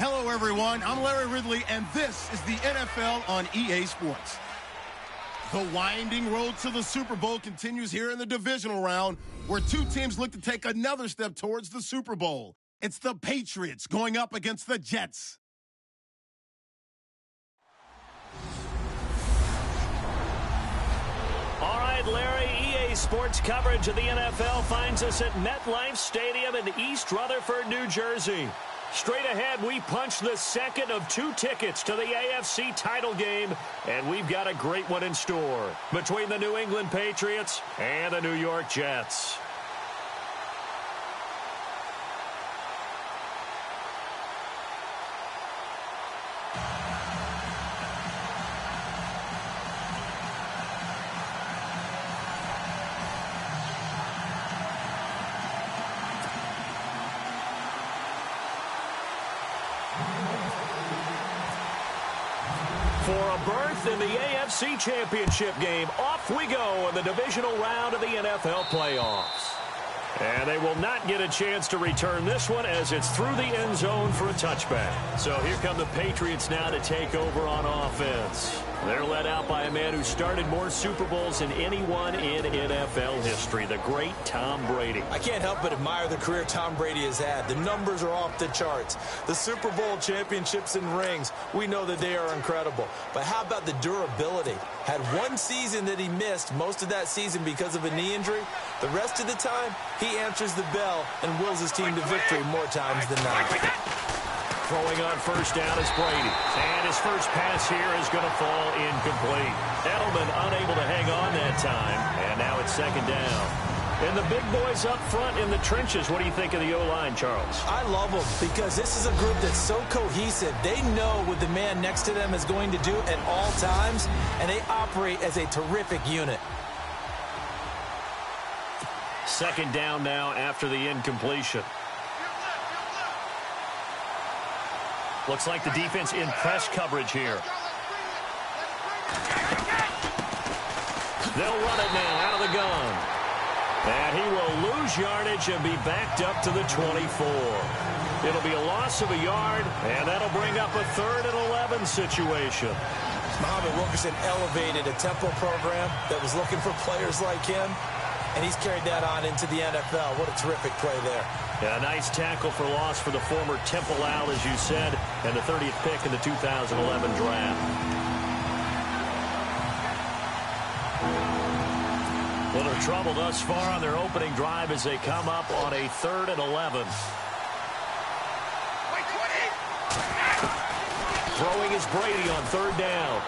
Hello, everyone. I'm Larry Ridley, and this is the NFL on EA Sports. The winding road to the Super Bowl continues here in the divisional round, where two teams look to take another step towards the Super Bowl. It's the Patriots going up against the Jets. All right, Larry, EA Sports coverage of the NFL finds us at MetLife Stadium in East Rutherford, New Jersey. Straight ahead, we punch the second of two tickets to the AFC title game, and we've got a great one in store between the New England Patriots and the New York Jets. For a berth in the AFC Championship game, off we go in the divisional round of the NFL playoffs. And they will not get a chance to return this one as it's through the end zone for a touchback. So here come the Patriots now to take over on offense. They're led out by a man who started more Super Bowls than anyone in NFL history, the great Tom Brady. I can't help but admire the career Tom Brady has had. The numbers are off the charts. The Super Bowl championships and rings, we know that they are incredible. But how about the durability? Had one season that he missed, most of that season because of a knee injury. The rest of the time, he answers the bell and wills his team to victory more times than not. Throwing on first down is Brady. And his first pass here is going to fall incomplete. Edelman unable to hang on that time. And now it's second down. And the big boys up front in the trenches. What do you think of the O-line, Charles? I love them because this is a group that's so cohesive. They know what the man next to them is going to do at all times, and they operate as a terrific unit. Second down now after the incompletion. Looks like the defense in press coverage here. They'll run it now out of the gun. And he will lose yardage and be backed up to the 24. It'll be a loss of a yard, and that'll bring up a 3rd and 11 situation. Muhammad Wilkerson elevated a tempo program that was looking for players like him, and he's carried that on into the NFL. What a terrific play there. Yeah, a nice tackle for loss for the former Temple Owl, as you said, and the 30th pick in the 2011 draft. Little trouble thus far on their opening drive as they come up on a 3rd and 11. Throwing is Brady on 3rd down.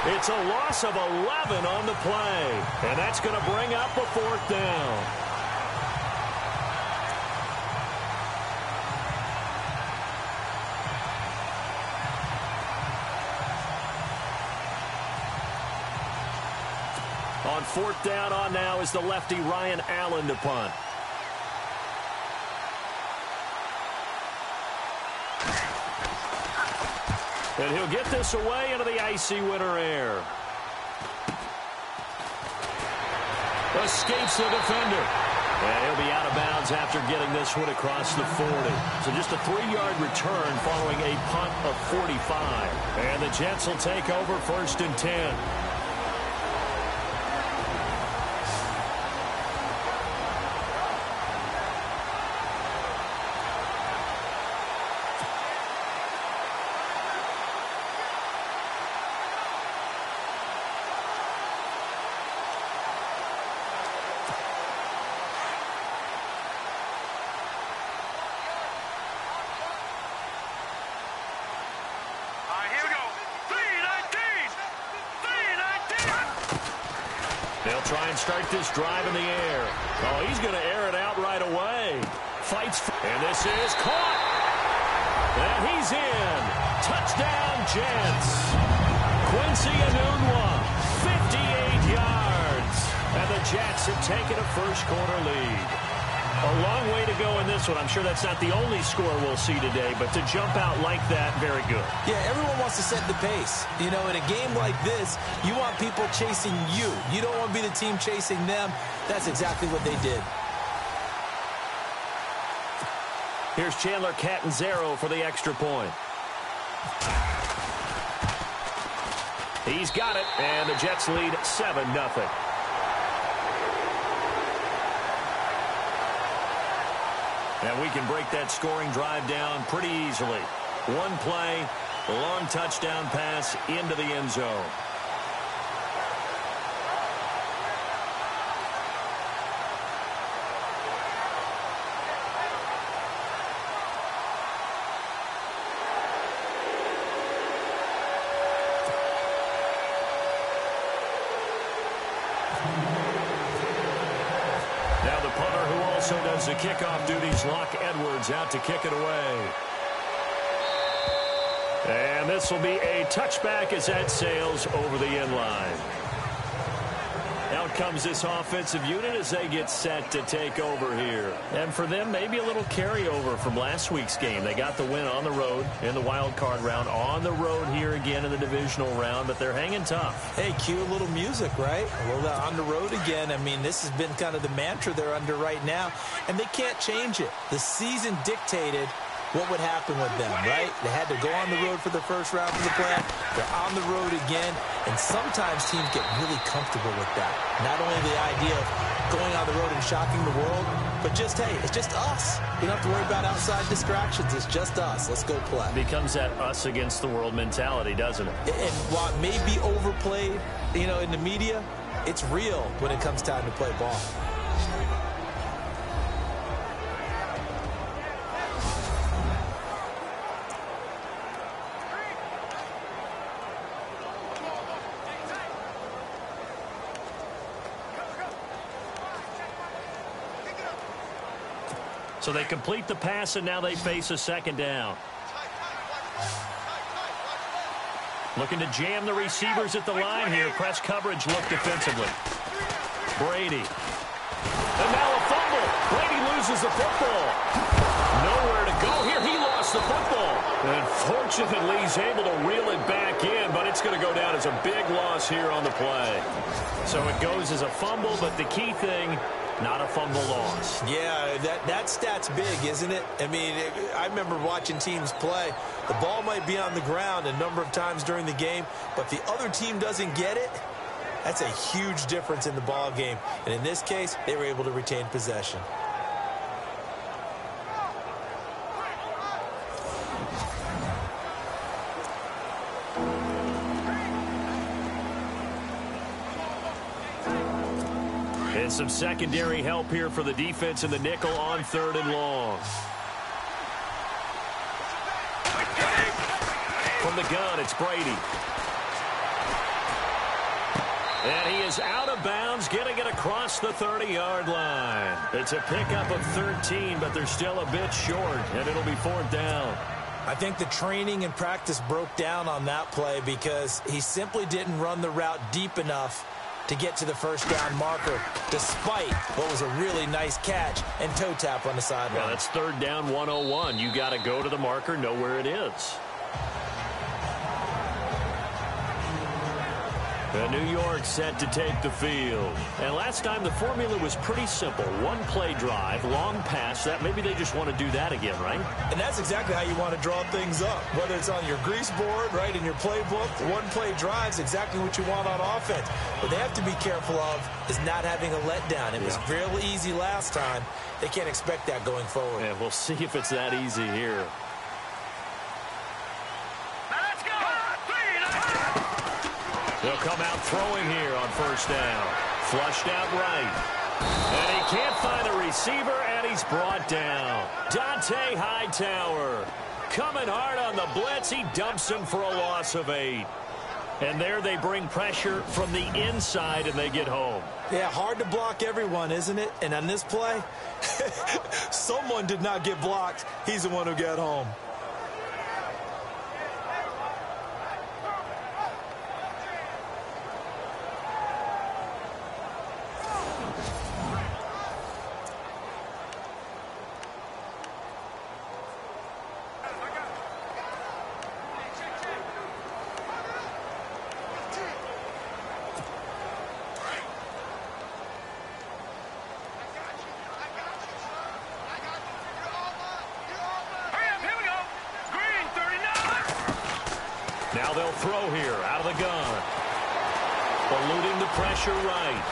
It's a loss of 11 on the play, and that's going to bring up a 4th down. On 4th down on now is the lefty Ryan Allen to punt. And he'll get this away into the icy winter air. Escapes the defender. And he'll be out of bounds after getting this one across the 40. So just a 3-yard return following a punt of 45. And the Jets will take over 1st and 10. They'll try and start this drive in the air. Oh, he's going to air it out right away. Fights for, and this is caught. And he's in. Touchdown, Jets. Quincy Enunwa, 58 yards. And the Jets have taken a first-quarter lead. A long way to go in this one. I'm sure that's not the only score we'll see today, but to jump out like that, very good. Yeah, everyone wants to set the pace. You know, in a game like this, you want people chasing you. You don't want to be the team chasing them. That's exactly what they did. Here's Chandler Catanzaro for the extra point. He's got it, and the Jets lead 7-0. And we can break that scoring drive down pretty easily. One play, long touchdown pass into the end zone. Now the punter, who also does the kickoff duties, Locke Edwards, out to kick it away. And this will be a touchback as that sails over the end line. Out comes this offensive unit as they get set to take over here. And for them, maybe a little carryover from last week's game. They got the win on the road in the wild card round, on the road here again in the divisional round, but they're hanging tough. Hey, cue a little music, right? Well, on the road again. I mean, this has been kind of the mantra they're under right now, and they can't change it. The season dictated what would happen with them, right? They had to go on the road for the first round of the playoff. They're on the road again, and sometimes teams get really comfortable with that. Not only the idea of going on the road and shocking the world, but just, hey, it's just us. We don't have to worry about outside distractions. It's just us. Let's go play. Becomes that us against the world mentality, doesn't it? And while it may be overplayed, you know, in the media, it's real when it comes time to play ball. So they complete the pass, and now they face a second down. Looking to jam the receivers at the line here. Press coverage look defensively. Brady. And now a fumble. Brady loses the football. Nowhere to go here. He lost the football. And fortunately, he's able to reel it back in, but it's going to go down as a big loss here on the play. So it goes as a fumble, but the key thing, not a fumble loss. Yeah, that stat's big, isn't it? I mean, I remember watching teams play. The ball might be on the ground a number of times during the game, but if the other team doesn't get it, that's a huge difference in the ball game. And in this case, they were able to retain possession. And some secondary help here for the defense in the nickel on 3rd and long. From the gun, it's Brady. And he is out of bounds, getting it across the 30-yard line. It's a pickup of 13, but they're still a bit short, and it'll be 4th down. I think the training and practice broke down on that play because he simply didn't run the route deep enough to get to the first down marker, despite what was a really nice catch and toe tap on the sideline. Yeah, that's 3rd down 101. You got to go to the marker, know where it is. And New York set to take the field. And last time the formula was pretty simple. One play drive, long pass. That maybe they just want to do that again, right? And that's exactly how you want to draw things up. Whether it's on your grease board, right, in your playbook, one play drive's exactly what you want on offense. What they have to be careful of is not having a letdown. It was real easy last time. They can't expect that going forward. Yeah, we'll see if it's that easy here. They'll come out throwing here on 1st down. Flushed out right. And he can't find a receiver, and he's brought down. Dante Hightower coming hard on the blitz. He dumps him for a loss of 8. And there they bring pressure from the inside, and they get home. Yeah, hard to block everyone, isn't it? And on this play, someone did not get blocked. He's the one who got home. Now they'll throw here out of the gun. Eluding the pressure right.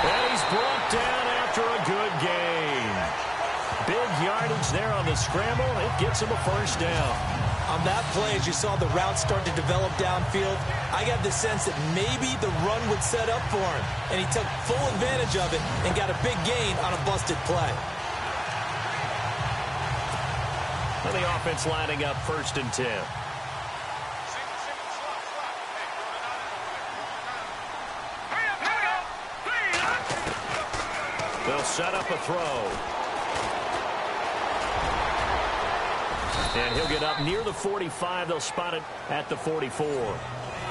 And he's brought down after a good gain. Big yardage there on the scramble. It gets him a first down. On that play, as you saw the route start to develop downfield, I got the sense that maybe the run would set up for him. And he took full advantage of it and got a big gain on a busted play. And the offense lining up 1st and 10. They'll set up a throw. And he'll get up near the 45. They'll spot it at the 44.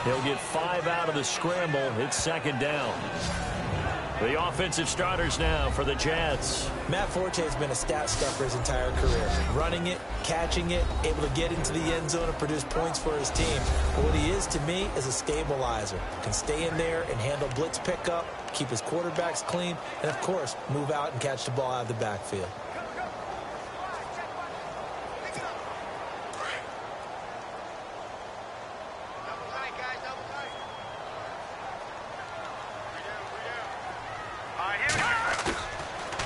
He'll get 5 out of the scramble. It's 2nd down. The offensive starters now for the Jets. Matt Forte has been a stat stuffer his entire career. Running it, catching it, able to get into the end zone and produce points for his team. But what he is to me is a stabilizer. Can stay in there and handle blitz pickup, keep his quarterbacks clean, and of course, move out and catch the ball out of the backfield.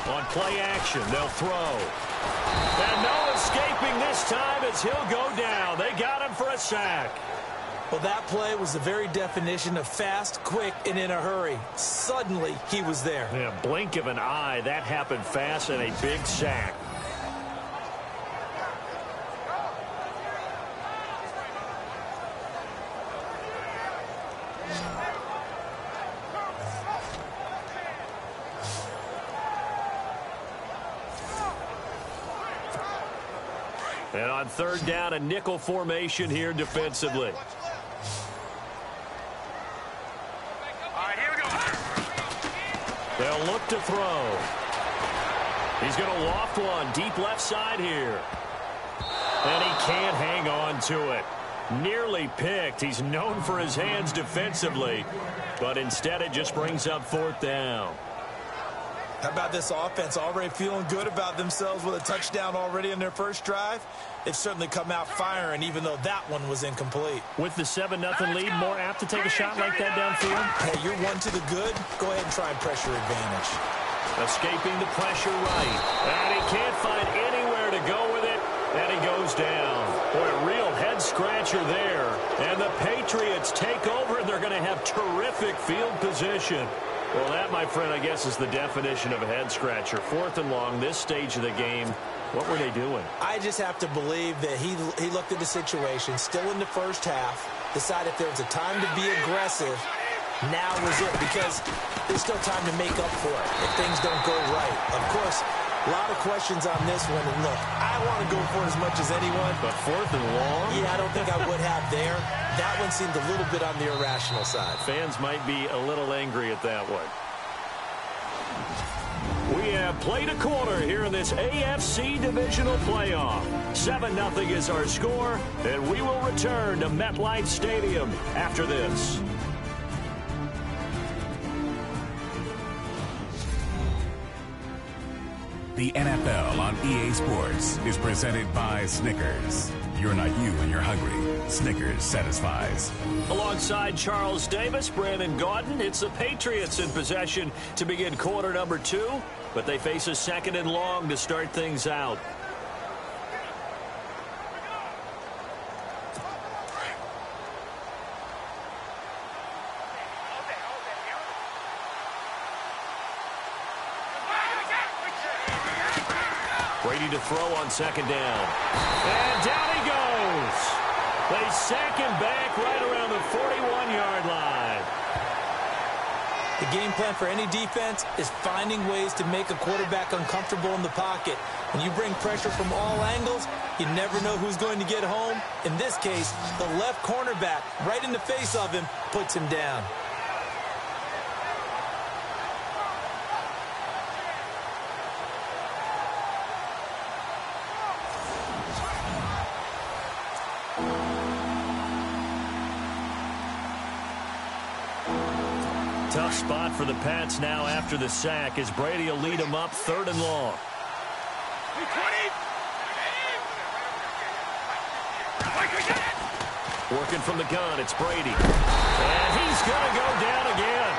On play action, they'll throw. And no escaping this time as he'll go down. They got him for a sack. Well, that play was the very definition of fast, quick, and in a hurry. Suddenly, he was there. Yeah, blink of an eye. That happened fast and a big sack. And on 3rd down, a nickel formation here defensively. They'll look to throw. He's going to loft one deep left side here. And he can't hang on to it. Nearly picked. He's known for his hands defensively. But instead it just brings up 4th down. How about this offense already feeling good about themselves with a touchdown already in their first drive? They've certainly come out firing, even though that one was incomplete. With the 7-0 lead, more apt to take a shot like that downfield? Hey, you're one to the good. Go ahead and try and pressure advantage. Escaping the pressure right. And he can't find anywhere to go with it. And he goes down. Boy, a real head-scratcher there. And the Patriots take over, and they're going to have terrific field position. Well, that, my friend, I guess is the definition of a head-scratcher. 4th and long, this stage of the game. What were they doing? I just have to believe that he looked at the situation, still in the first half, decided if there was a time to be aggressive, now was it, because there's still time to make up for it if things don't go right. Of course, a lot of questions on this one, and look, I want to go for it as much as anyone. But 4th and long? Yeah, I don't think I would have there. That one seemed a little bit on the irrational side. Fans might be a little angry at that one. We have played a quarter here in this AFC divisional playoff. 7-0 is our score, and we will return to MetLife Stadium after this. The NFL on EA Sports is presented by Snickers. You're not you when you're hungry. Snickers satisfies. Alongside Charles Davis, Brandon Gaudin, it's the Patriots in possession to begin quarter number 2, but they face a 2nd and long to start things out. Brady to throw on 2nd down. And down he goes. They sack him back right around the 41-yard line. The game plan for any defense is finding ways to make a quarterback uncomfortable in the pocket. When you bring pressure from all angles, you never know who's going to get home. In this case, the left cornerback, right in the face of him, puts him down. Tough spot for the Pats now after the sack as Brady will lead them up 3rd and long. Working from the gun, it's Brady. And he's going to go down again.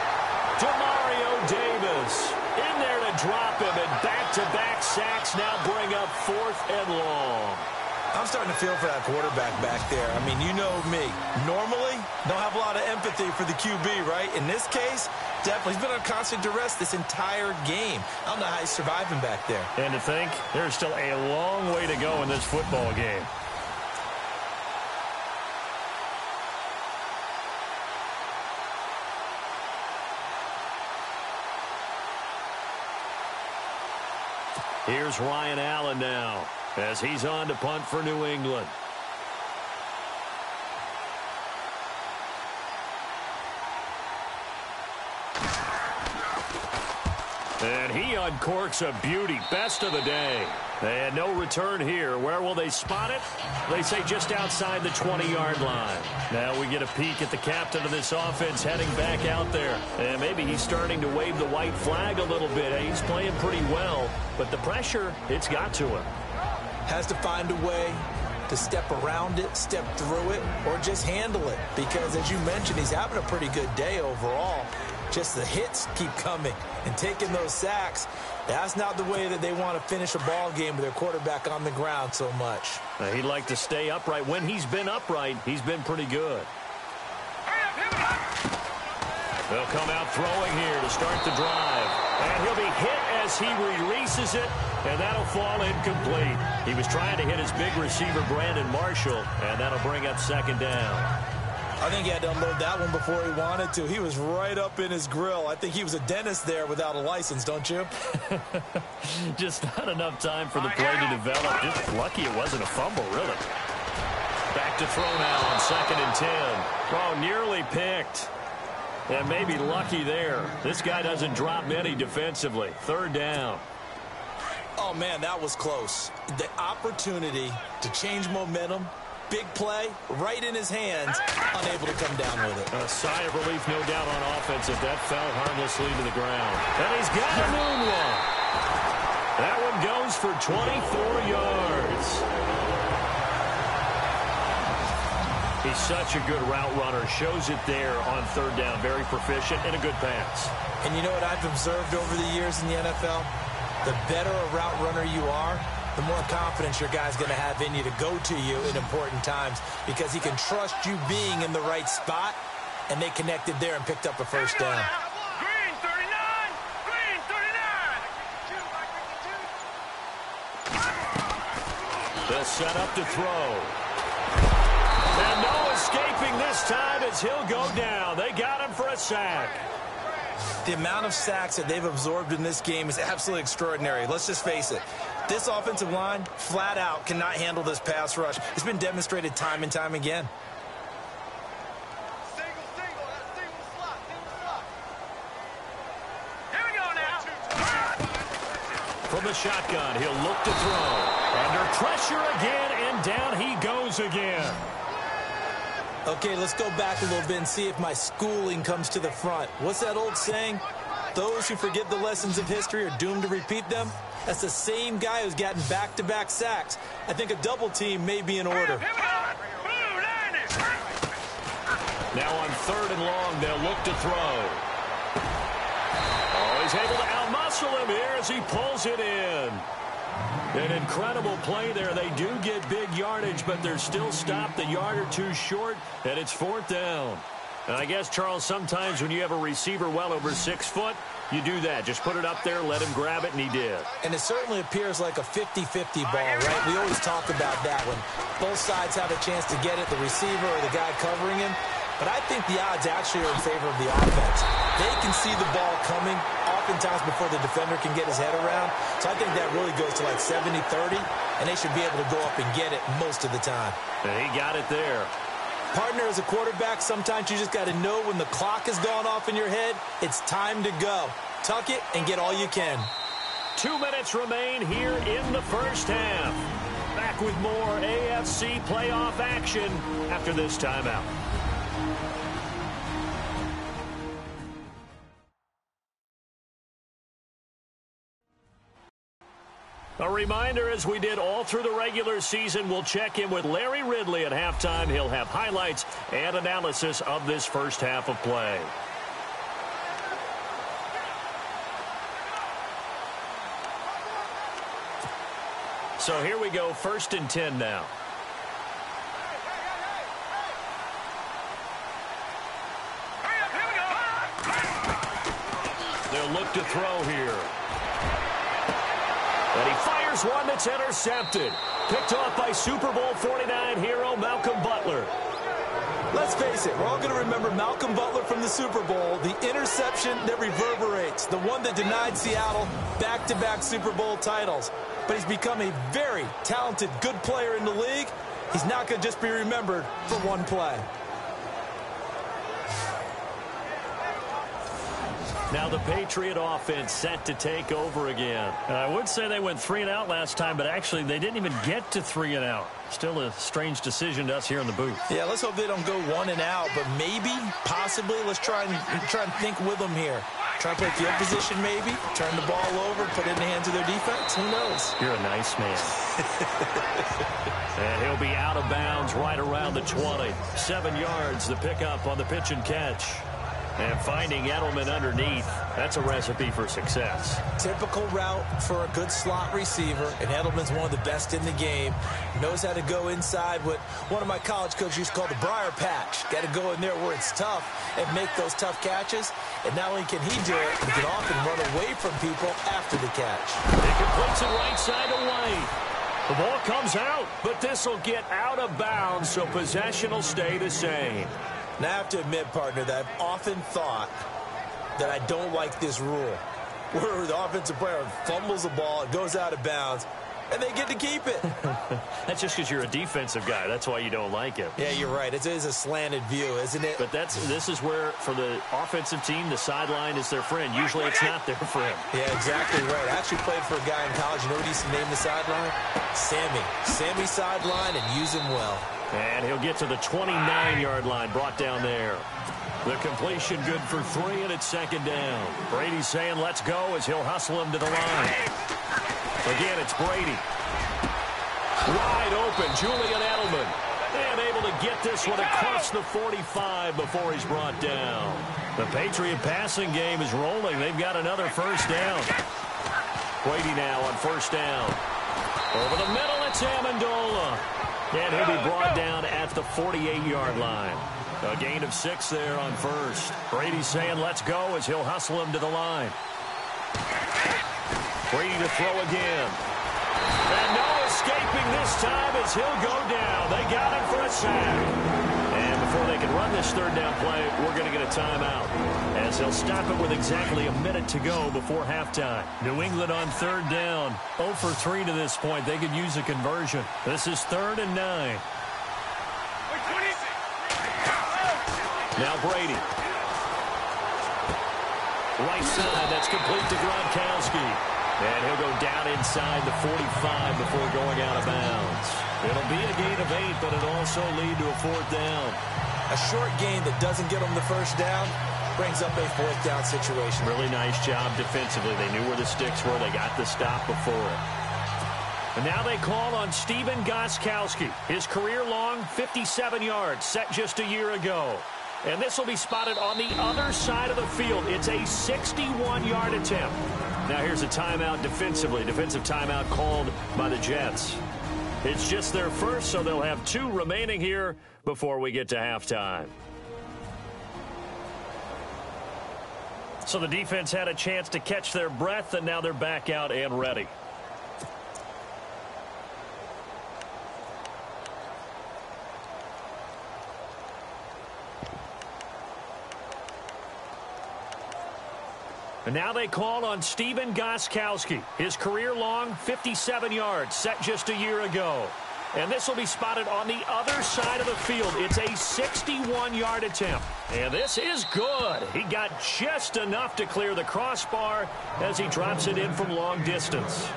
Demario Davis in there to drop him, and back-to-back sacks now bring up 4th and long. I'm starting to feel for that quarterback back there. I mean, you know me. Normally, don't have a lot of empathy for the QB, right? In this case, definitely. He's been on constant duress this entire game. I don't know how he's surviving back there. And to think, there's still a long way to go in this football game. Here's Ryan Allen now as he's on to punt for New England. And he uncorks a beauty. Best of the day. And no return here. Where will they spot it? They say just outside the 20-yard line. Now we get a peek at the captain of this offense heading back out there. And maybe he's starting to wave the white flag a little bit. He's playing pretty well, but the pressure, it's got to him. Has to find a way to step around it, step through it, or just handle it. Because, as you mentioned, he's having a pretty good day overall. Just the hits keep coming and taking those sacks. That's not the way that they want to finish a ball game with their quarterback on the ground so much. He'd like to stay upright. When he's been upright, he's been pretty good. They'll come out throwing here to start the drive. And he'll be hit as he releases it, and that'll fall incomplete. He was trying to hit his big receiver, Brandon Marshall, and that'll bring up 2nd down. I think he had to unload that one before he wanted to. He was right up in his grill. I think he was a dentist there without a license, don't you? Just not enough time for the play to develop. Just lucky it wasn't a fumble, really. Back to throw now on 2nd and 10. Oh, nearly picked. And maybe lucky there. This guy doesn't drop many defensively. 3rd down. Oh, man, that was close. The opportunity to change momentum, big play, right in his hands, unable to come down with it. A sigh of relief, no doubt, on offense if that fell harmlessly to the ground. And he's got a moonwalk. That one goes for 24 yards. He's such a good route runner. Shows it there on 3rd down. Very proficient and a good pass. And you know what I've observed over the years in the NFL? The better a route runner you are, the more confidence your guy's going to have in you to go to you in important times, because he can trust you being in the right spot, and they connected there and picked up a 1st down. Green 39! Green 39! They'll set up to throw. And no escaping this time as he'll go down. They got him for a sack. The amount of sacks that they've absorbed in this game is absolutely extraordinary. Let's just face it. This offensive line, flat out, cannot handle this pass rush. It's been demonstrated time and time again. Single slot. Here we go now. From the shotgun, he'll look to throw. Under pressure again, and down he goes again. Okay, let's go back a little bit and see if my schooling comes to the front. What's that old saying? Those who forget the lessons of history are doomed to repeat them. That's the same guy who's gotten back-to-back sacks. I think a double team may be in order. Now on 3rd and long, they'll look to throw. Oh, he's able to outmuscle him here as he pulls it in. An incredible play there. They do get big yardage, but they're still stopped a yard or two short, and it's 4th down. And I guess, Charles, sometimes when you have a receiver well over 6 foot, you do that. Just put it up there, let him grab it, and he did. And it certainly appears like a 50-50 ball, right? We always talk about that when both sides have a chance to get it, the receiver or the guy covering him. But I think the odds actually are in favor of the offense. They can see the ball coming oftentimes before the defender can get his head around. So I think that really goes to like 70-30, and they should be able to go up and get it most of the time. And he got it there. Partner, as a quarterback, sometimes you just got to know when the clock has gone off in your head, it's time to go. Tuck it and get all you can. 2 minutes remain here in the first half. Back with more AFC playoff action after this timeout. A reminder, as we did all through the regular season, we'll check in with Larry Ridley at halftime. He'll have highlights and analysis of this first half of play. So here we go, 1st and 10 now. They'll look to throw here. And he fires one that's intercepted. Picked off by Super Bowl 49 hero Malcolm Butler. Let's face it, we're all going to remember Malcolm Butler from the Super Bowl, the interception that reverberates, the one that denied Seattle back-to-back Super Bowl titles. But he's become a very talented, good player in the league. He's not going to just be remembered for one play. Now the Patriot offense set to take over again. I would say they went 3 and out last time, but actually they didn't even get to 3 and out. Still a strange decision to us here in the booth. Yeah, let's hope they don't go 1 and out, but maybe, possibly, let's try and think with them here. Try and play field position maybe, turn the ball over, put it in the hands of their defense. Who knows? You're a nice man. And he'll be out of bounds right around the 20. 7 yards, the pickup on the pitch and catch. And finding Edelman underneath, that's a recipe for success. Typical route for a good slot receiver, and Edelman's one of the best in the game. Knows how to go inside what one of my college coaches used to call the briar patch. Got to go in there where it's tough and make those tough catches. And not only can he do it, he can often run away from people after the catch. He completes it right side to White. The ball comes out, but this will get out of bounds, so possession will stay the same. Now, I have to admit, partner, that I've often thought that I don't like this rule, where the offensive player fumbles the ball, it goes out of bounds, and they get to keep it. That's just because you're a defensive guy. That's why you don't like it. Yeah, you're right. It is a slanted view, isn't it? But this is where, for the offensive team, the sideline is their friend. Usually it's not their friend. Yeah, exactly right. I actually played for a guy in college. You know what he used to name the sideline? Sammy. Sammy sideline, and use him well. And he'll get to the 29-yard line, brought down there. The completion good for 3, and it's 2nd down. Brady's saying let's go as he'll hustle him to the line. Again, it's Brady. Wide open, Julian Edelman. And able to get this one across the 45 before he's brought down. The Patriot passing game is rolling. They've got another 1st down. Brady now on 1st down. Over the middle, it's Amendola. And he'll be brought down at the 48-yard line. A gain of 6 there on 1st. Brady's saying let's go as he'll hustle him to the line. Brady to throw again. And no escaping this time as he'll go down. They got him for a sack. And before they can run this 3rd down play, we're going to get a timeout, as he'll stop it with exactly a minute to go before halftime. New England on 3rd down. 0 for 3 to this point. They could use a conversion. This is 3rd and 9. Now Brady. Right side, that's complete to Gronkowski. And he'll go down inside the 45 before going out of bounds. It'll be a gain of 8, but it'll also lead to a 4th down. A short gain that doesn't get them the 1st down brings up a 4th down situation. Really nice job defensively. They knew where the sticks were. They got the stop before it. And now they call on Stephen Gostkowski. His career-long 57 yards set just a year ago. And this will be spotted on the other side of the field. It's a 61-yard attempt. Now here's a timeout defensively. Defensive timeout called by the Jets. It's just their first, so they'll have 2 remaining here before we get to halftime. So the defense had a chance to catch their breath, and now they're back out and ready. And now they call on Stephen Gostkowski. His career-long 57 yards set just a year ago. And this will be spotted on the other side of the field. It's a 61-yard attempt. And this is good. He got just enough to clear the crossbar as he drops it in from long distance.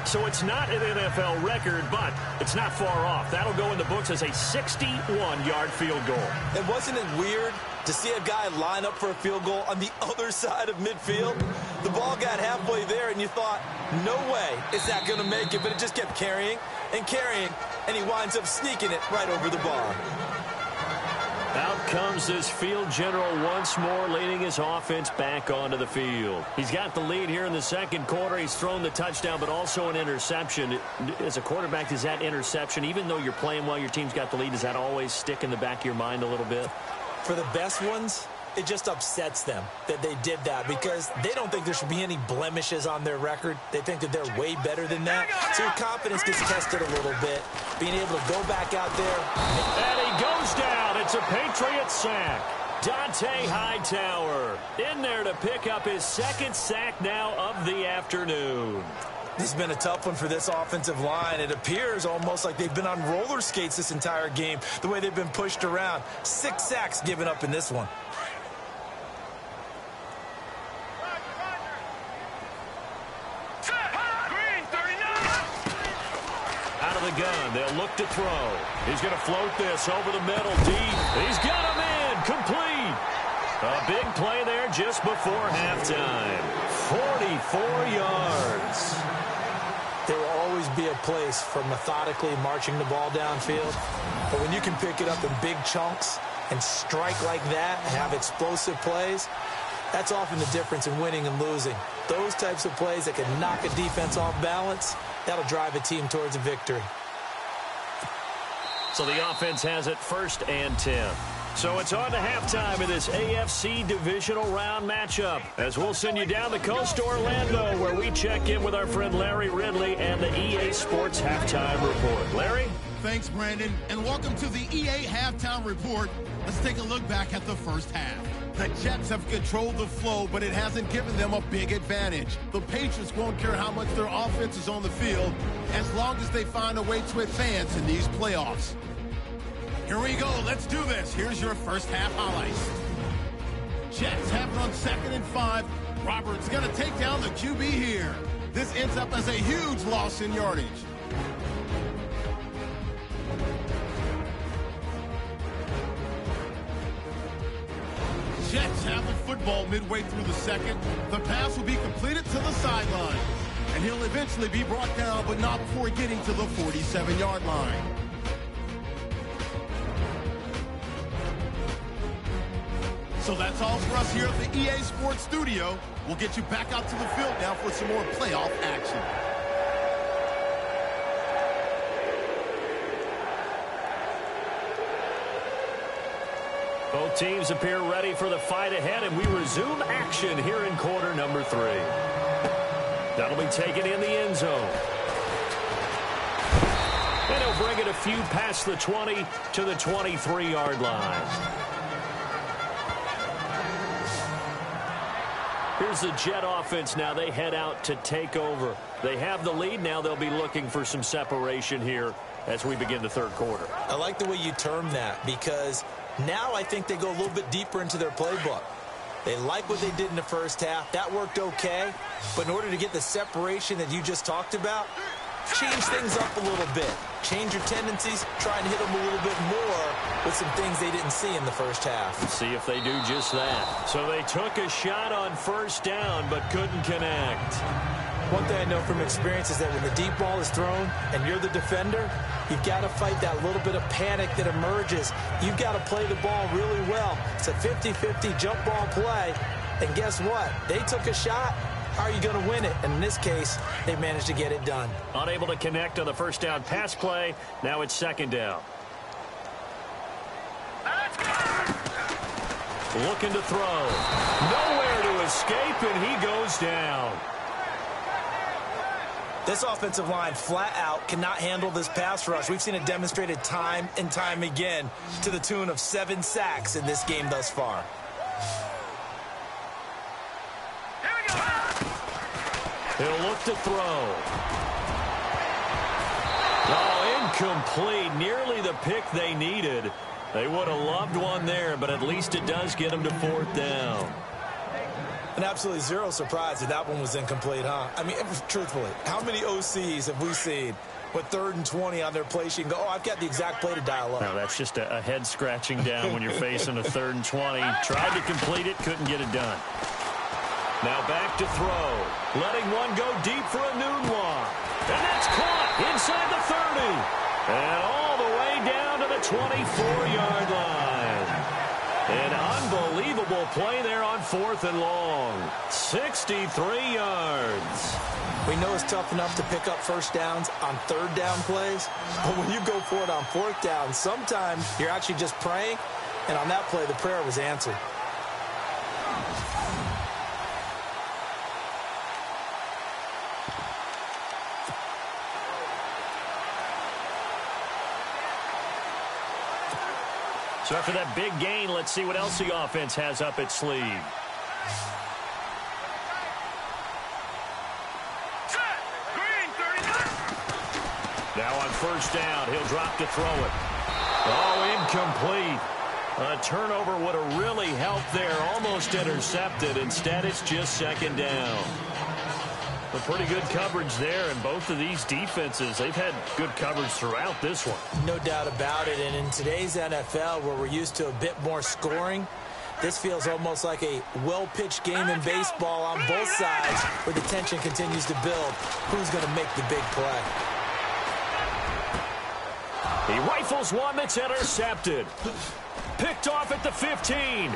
So it's not an NFL record, but it's not far off. That'll go in the books as a 61-yard field goal. And wasn't it weird to see a guy line up for a field goal on the other side of midfield? The ball got halfway there, and you thought, no way, it's not going to make it, but it just kept carrying and carrying, and he winds up sneaking it right over the bar. Out comes this field general once more, leading his offense back onto the field. He's got the lead here in the second quarter. He's thrown the touchdown, but also an interception. As a quarterback, does that interception, even though you're playing while your team's got the lead, does that always stick in the back of your mind a little bit? For the best ones, it just upsets them that they did that because they don't think there should be any blemishes on their record. They think that they're way better than that. So your confidence gets tested a little bit. Being able to go back out there. And he goes down. It's a Patriot sack. Dante Hightower in there to pick up his second sack now of the afternoon. This has been a tough one for this offensive line. It appears almost like they've been on roller skates this entire game, the way they've been pushed around. 6 sacks given up in this one. Out of the gun, they'll look to throw. He's going to float this over the middle, deep. He's got him in, complete. A big play there just before halftime. 44 yards. There will always be a place for methodically marching the ball downfield. But when you can pick it up in big chunks and strike like that and have explosive plays, that's often the difference in winning and losing. Those types of plays that can knock a defense off balance, that'll drive a team towards a victory. So the offense has it 1st and 10. So it's on to halftime in this AFC divisional round matchup as we'll send you down the coast to Orlando where we check in with our friend Larry Ridley and the EA Sports Halftime Report. Larry? Thanks, Brandon, and welcome to the EA Halftime Report. Let's take a look back at the first half. The Jets have controlled the flow, but it hasn't given them a big advantage. The Patriots won't care how much their offense is on the field as long as they find a way to advance in these playoffs. Here we go. Let's do this. Here's your first half highlights. Jets have it on 2nd and 5. Roberts going to take down the QB here. This ends up as a huge loss in yardage. Jets have the football midway through the second. The pass will be completed to the sideline. And he'll eventually be brought down, but not before getting to the 47-yard line. So that's all for us here at the EA Sports Studio. We'll get you back out to the field now for some more playoff action. Both teams appear ready for the fight ahead, and we resume action here in quarter number 3. That'll be taken in the end zone. And he'll bring it a few past the 20 to the 23-yard line. Here's the Jet offense now. They head out to take over. They have the lead. Now they'll be looking for some separation here as we begin the third quarter. I like the way you term that because now I think they go a little bit deeper into their playbook. They like what they did in the first half. That worked okay. But in order to get the separation that you just talked about, change things up a little bit. Change your tendencies. Try and hit them a little bit more with some things they didn't see in the first half. See if they do just that. So they took a shot on first down but couldn't connect. One thing I know from experience is that when the deep ball is thrown and you're the defender, you've got to fight that little bit of panic that emerges. You've got to play the ball really well. It's a 50-50 jump ball play. And guess what? They took a shot. How are you going to win it? And in this case, they managed to get it done. Unable to connect on the first down pass play. Now it's second down. Looking to throw. Nowhere to escape, and he goes down. This offensive line flat out cannot handle this pass rush. We've seen it demonstrated time and time again to the tune of 7 sacks in this game thus far. He'll look to throw. Oh, incomplete. Nearly the pick they needed. They would have loved one there, but at least it does get them to 4th down. And absolutely zero surprise that that one was incomplete, huh? I mean, truthfully, how many OCs have we seen with 3rd and 20 on their play sheet and go, oh, I've got the exact play to dial up? No, that's just a head scratching down when you're facing a 3rd and 20. Tried to complete it, couldn't get it done. Now back to throw. Letting one go deep for a Nadjar. And that's caught inside the 30. And all the way down to the 24-yard line. An unbelievable play there on 4th and long. 63 yards. We know it's tough enough to pick up first downs on 3rd down plays. But when you go for it on 4th down, sometimes you're actually just praying. And on that play, the prayer was answered. So after that big gain, let's see what else the offense has up its sleeve. Green, 39. Now on 1st down, he'll drop to throw it. Oh, incomplete. A turnover would have really helped there. Almost intercepted. Instead, it's just 2nd down. A pretty good coverage there, and both of these defenses, they've had good coverage throughout this one. No doubt about it, and in today's NFL, where we're used to a bit more scoring, this feels almost like a well-pitched game in baseball on both sides, where the tension continues to build. Who's going to make the big play? He rifles one that's intercepted. Picked off at the 15.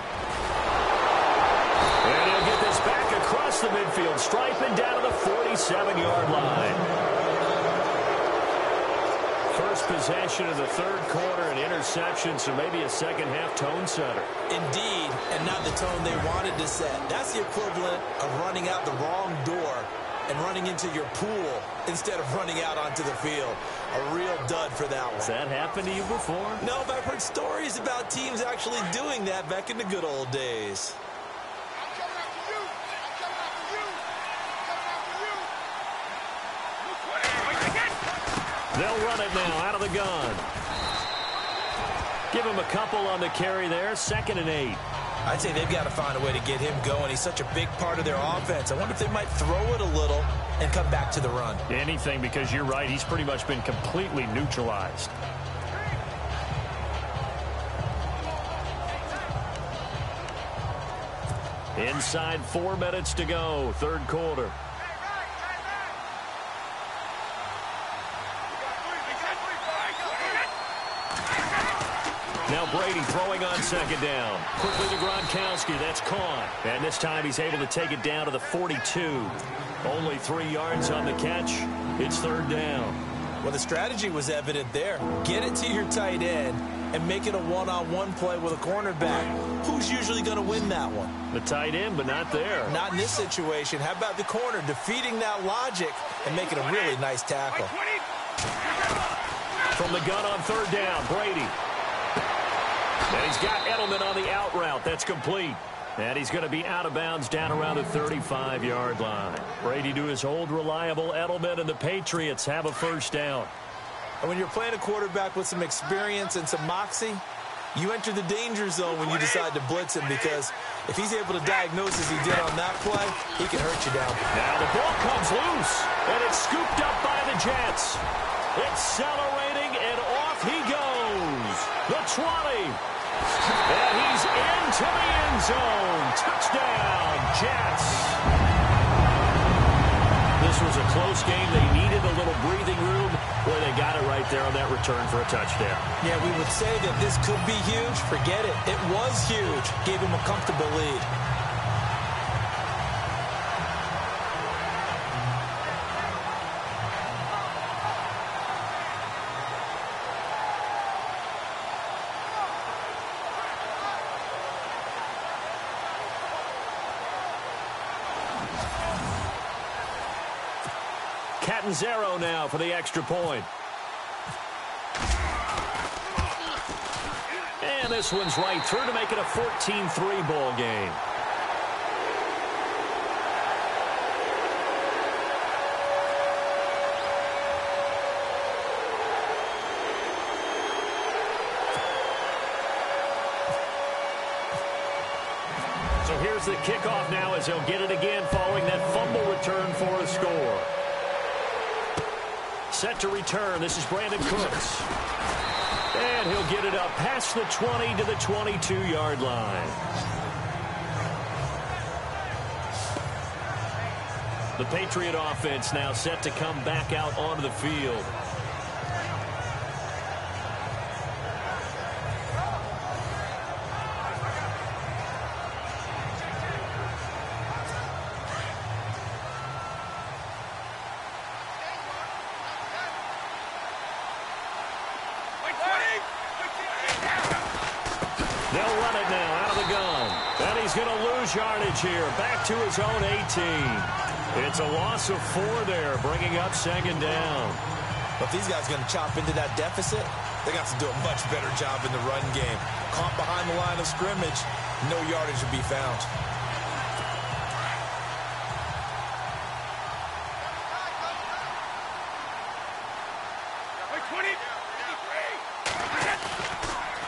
And he'll get this back across the midfield stripe and down to the 47-yard line. First possession of the 3rd quarter, an interception, so maybe a second-half tone setter. Indeed, and not the tone they wanted to set. That's the equivalent of running out the wrong door and running into your pool instead of running out onto the field. A real dud for that one. Has that happened to you before? No, but I've heard stories about teams actually doing that back in the good old days. They'll run it now out of the gun. Give him a couple on the carry there. 2nd and 8. I'd say they've got to find a way to get him going. He's such a big part of their offense. I wonder if they might throw it a little and come back to the run. Anything, because you're right. He's pretty much been completely neutralized. Inside 4 minutes to go. 3rd quarter. Now Brady throwing on 2nd down. Quickly to Gronkowski. That's caught. And this time he's able to take it down to the 42. Only 3 yards on the catch. It's 3rd down. Well, the strategy was evident there. Get it to your tight end and make it a one-on-one play with a cornerback. Who's usually going to win that one? The tight end, but not there. Not in this situation. How about the corner defeating that logic and making a really nice tackle? From the gun on 3rd down, Brady. And he's got Edelman on the out route. That's complete. And he's going to be out of bounds down around the 35-yard line. Brady to his old reliable Edelman, and the Patriots have a 1st down. And when you're playing a quarterback with some experience and some moxie, you enter the danger zone when you decide to blitz him, because if he's able to diagnose as he did on that play, he can hurt you down. Now the ball comes loose, and it's scooped up by the Jets. Accelerating, and off he goes. The 20. And he's into the end zone. Touchdown, Jets. This was a close game. They needed a little breathing room. Boy, they got it right there on that return for a touchdown. Yeah, we would say that this could be huge. Forget it. It was huge. Gave him a comfortable lead. Catanzaro now for the extra point. And this one's right through to make it a 14-3 ball game. So here's the kickoff now as he'll get it again following that fumble return for a score. Set to return. This is Brandon Cooks. And he'll get it up past the 20 to the 22-yard line. The Patriot offense now set to come back out onto the field. They'll run it now out of the gun. And he's going to lose yardage here. Back to his own 18. It's a loss of 4 there, bringing up 2nd down. But if these guys are going to chop into that deficit, they got to do a much better job in the run game. Caught behind the line of scrimmage, no yardage to be found.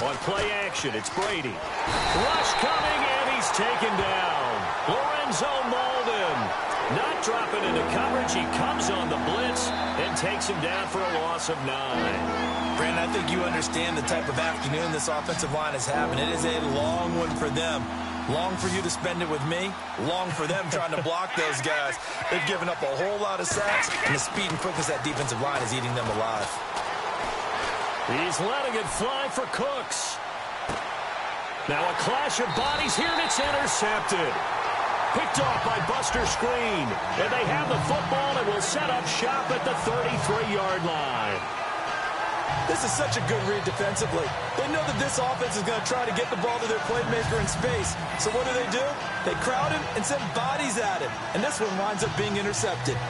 On play action, it's Brady. Rush coming, and he's taken down. Lorenzo Molden not dropping into coverage. He comes on the blitz and takes him down for a loss of 9. Brandon, I think you understand the type of afternoon this offensive line is having. It is a long one for them. Long for you to spend it with me. Long for them trying to block those guys. They've given up a whole lot of sacks, and the speed and quickness of that defensive line is eating them alive. He's letting it fly for Cooks. Now a clash of bodies here, and it's intercepted. Picked off by Buster Screen. And they have the football and will set up shop at the 33-yard line. This is such a good read defensively. They know that this offense is going to try to get the ball to their playmaker in space. So what do? They crowd him and send bodies at him. And this one winds up being intercepted.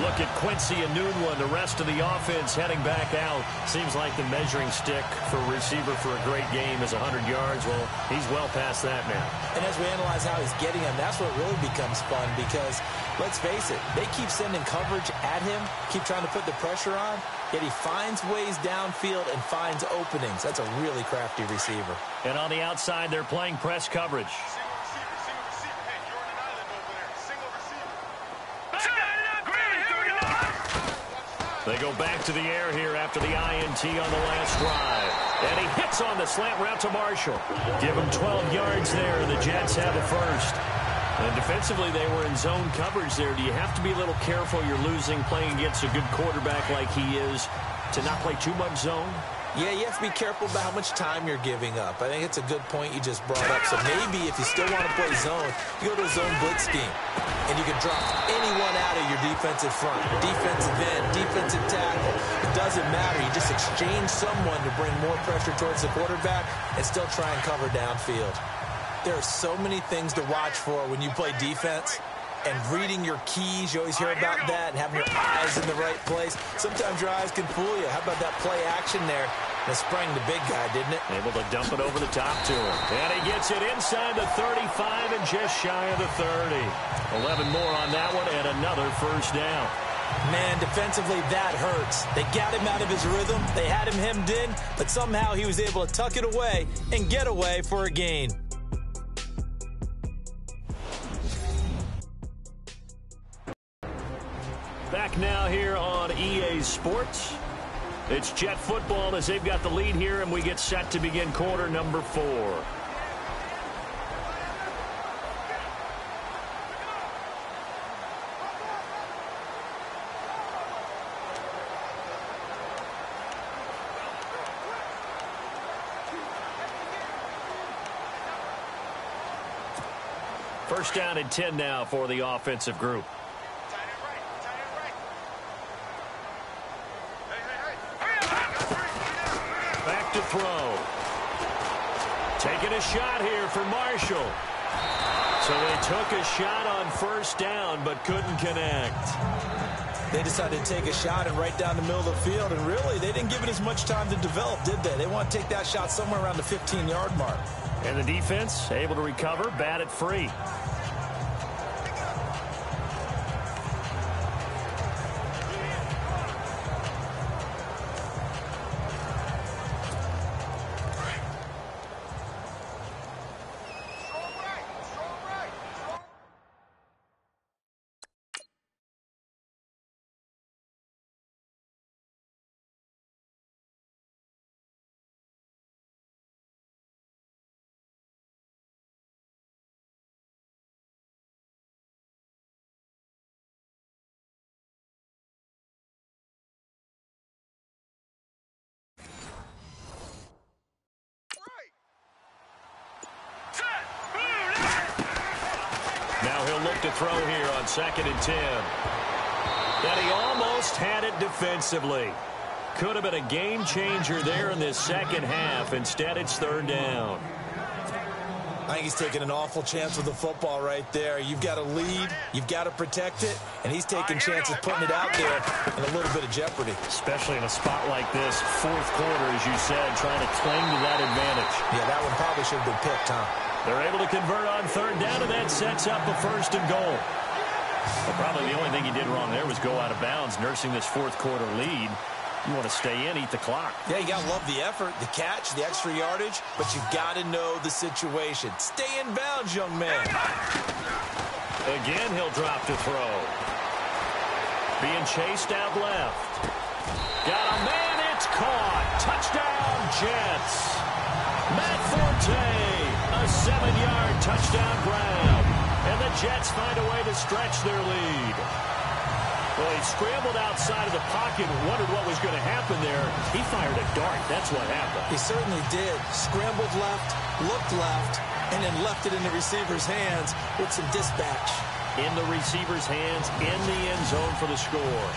Look at Quincy Enunwa, the rest of the offense heading back out. Seems like the measuring stick for a receiver for a great game is 100 yards. Well, he's well past that now. And as we analyze how he's getting them, that's what really becomes fun because, let's face it, they keep sending coverage at him, keep trying to put the pressure on, yet he finds ways downfield and finds openings. That's a really crafty receiver. And on the outside, they're playing press coverage. They go back to the air here after the INT on the last drive. And he hits on the slant route to Marshall. Give him 12 yards there. The Jets have the first. And defensively, they were in zone coverage there. Do you have to be a little careful? You're losing playing against a good quarterback like he is to not play too much zone? Yeah, you have to be careful about how much time you're giving up. I think it's a good point you just brought up. So maybe if you still want to play zone, you go to a zone blitz scheme. And you can drop anyone out of your defensive front, defensive end, defensive tackle. It doesn't matter. You just exchange someone to bring more pressure towards the quarterback and still try and cover downfield. There are so many things to watch for when you play defense. And reading your keys, you always hear about that, and having your eyes in the right place. Sometimes your eyes can fool you. How about that play action there? That sprang the big guy, didn't it? Able to dump it over the top to him. And he gets it inside the 35 and just shy of the 30. 11 more on that one and another first down. Man, defensively, that hurts. They got him out of his rhythm. They had him hemmed in, but somehow he was able to tuck it away and get away for a gain. Back now here on EA Sports. It's Jet football as they've got the lead here, and we get set to begin quarter number 4. First down and 10 now for the offensive group. Back to throw. Taking a shot here for Marshall. So they took a shot on first down but couldn't connect. They decided to take a shot and right down the middle of the field, and really they didn't give it as much time to develop, did they? They want to take that shot somewhere around the 15-yard mark. And the defense able to recover, bat it free. look to throw here on 2nd and 10. And he almost had it defensively. Could have been a game changer there in this second half. Instead, it's 3rd down. I think he's taking an awful chance with the football right there. You've got to lead, you've got to protect it, and he's taking chances putting it out there in a little bit of jeopardy. Especially in a spot like this, 4th quarter, as you said, trying to cling to that advantage. Yeah, that one probably should have been picked, huh? They're able to convert on 3rd down, and that sets up a 1st and goal. Well, probably the only thing he did wrong there was go out of bounds, nursing this 4th quarter lead. You want to stay in, eat the clock. Yeah, you got to love the effort, the catch, the extra yardage, but you've got to know the situation. Stay in bounds, young man. Again, he'll drop to throw. Being chased out left. Got a man, it's caught. Touchdown, Jets. Matt Forte, a 7-yard touchdown grab. And the Jets find a way to stretch their lead. Well, he scrambled outside of the pocket and wondered what was going to happen there. He fired a dart. That's what happened. He certainly did. Scrambled left, looked left, and then left it in the receiver's hands with some dispatch. In the receiver's hands, in the end zone for the score.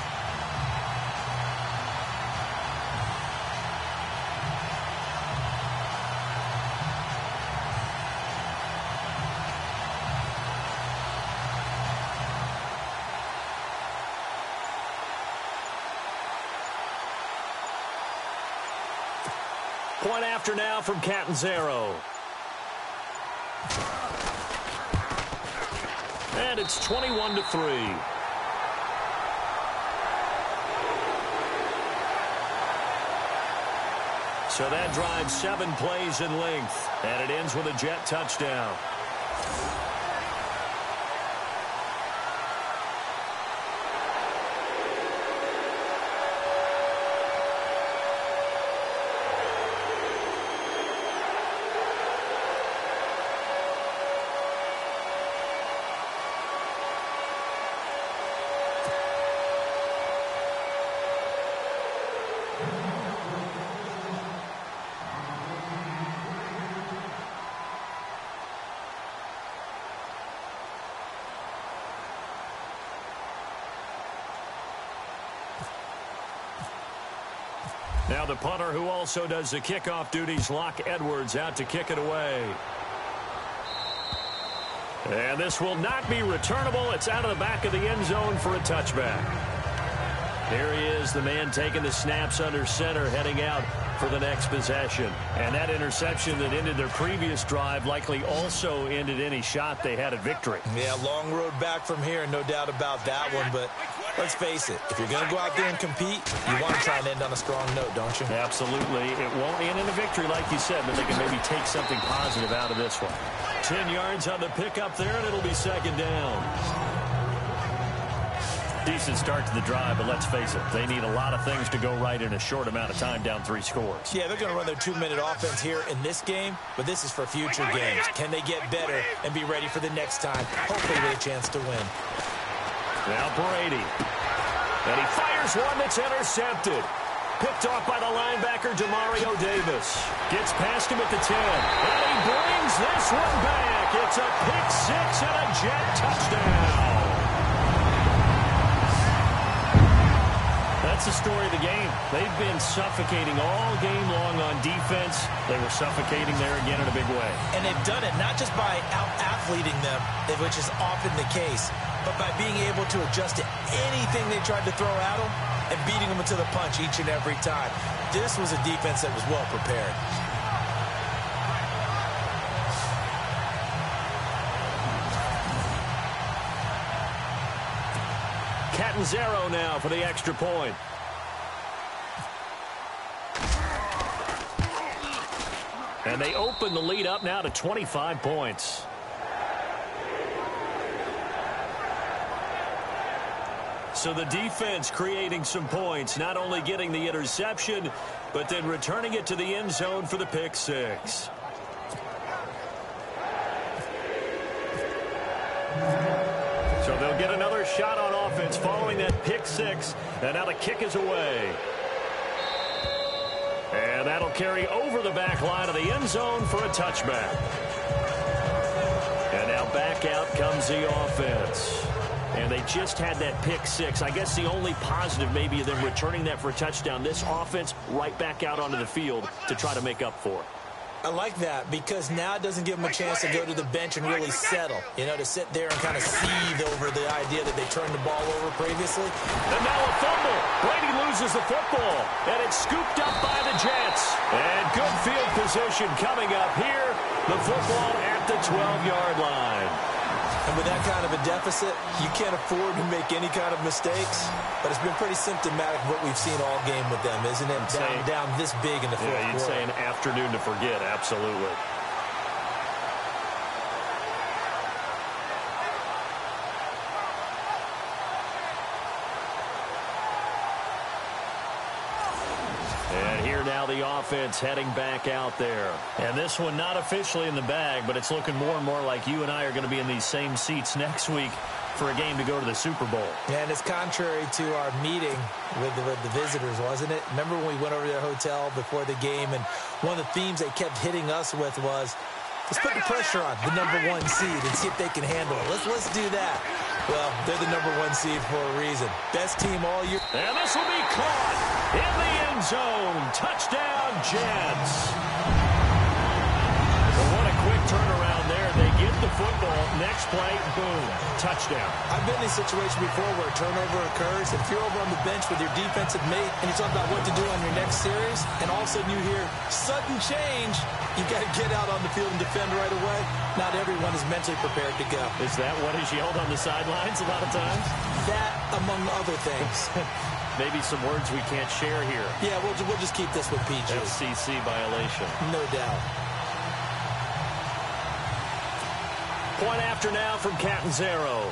Point after now from Catanzaro. And it's 21-3. So that drives 7 plays in length, and it ends with a Jet touchdown. Now the punter who also does the kickoff duties, Locke Edwards, out to kick it away. And this will not be returnable. It's out of the back of the end zone for a touchback. Here he is, the man taking the snaps under center, heading out for the next possession. And that interception that ended their previous drive likely also ended any shot they had at victory. Yeah, long road back from here, no doubt about that one. But let's face it, if you're going to go out there and compete, you want to try and end on a strong note, don't you? Absolutely. It won't end in a victory, like you said, but they can maybe take something positive out of this one. 10 yards on the pickup there, and it'll be 2nd down. Decent start to the drive, but let's face it, they need a lot of things to go right in a short amount of time, down 3 scores. Yeah, they're going to run their 2-minute offense here in this game, but this is for future games. Can they get better and be ready for the next time, hopefully with a chance to win? Now Brady. And he fires one that's intercepted. Picked off by the linebacker, Demario Davis. Gets past him at the 10. And he brings this one back. It's a pick 6 and a Jet touchdown. That's the story of the game. They've been suffocating all game long on defense. They were suffocating there again in a big way. And they've done it not just by out-athleting them, which is often the case, but by being able to adjust to anything they tried to throw at them and beating them to the punch each and every time. This was a defense that was well prepared. Catanzaro now for the extra point. And they open the lead up now to 25 points. So the defense creating some points, not only getting the interception, but then returning it to the end zone for the pick 6. So they'll get another shot on offense following that pick 6, and now the kick is away. And that'll carry over the back line of the end zone for a touchback. And now back out comes the offense. And they just had that pick six. I guess the only positive maybe of them returning that for a touchdown. This offense right back out onto the field to try to make up for it. I like that because now it doesn't give them a chance to go to the bench and really settle. You know, to sit there and kind of seethe over the idea that they turned the ball over previously. And now a fumble. Brady loses the football. And it's scooped up by the Jets. And good field position coming up here. The football at the 12-yard line. And with that kind of a deficit, you can't afford to make any kind of mistakes. But it's been pretty symptomatic of what we've seen all game with them, isn't it? Down this big in the fourth quarter. You'd say an afternoon to forget, absolutely. And here now the offense heading back out there. And this one not officially in the bag, but it's looking more and more like you and I are going to be in these same seats next week for a game to go to the Super Bowl. And it's contrary to our meeting with the visitors, wasn't it? Remember when we went over to their hotel before the game, and one of the themes they kept hitting us with was, let's put the pressure on the #1 seed and see if they can handle it. Let's do that. Well, they're the #1 seed for a reason. Best team all year. And this will be caught in the end zone. Touchdown, Jets. Well, what a quick turnaround there. They get the football. Next play, boom, touchdown. I've been in a situation before where a turnover occurs. If you're over on the bench with your defensive mate and you're talking about what to do on your next series, and all of a sudden you hear sudden change, you got to get out on the field and defend right away. Not everyone is mentally prepared to go. Is that what is yelled on the sidelines a lot of times? That, among other things. Maybe some words we can't share here. Yeah, we'll just keep this with PG. FCC violation. No doubt. Point after now from Catanzaro.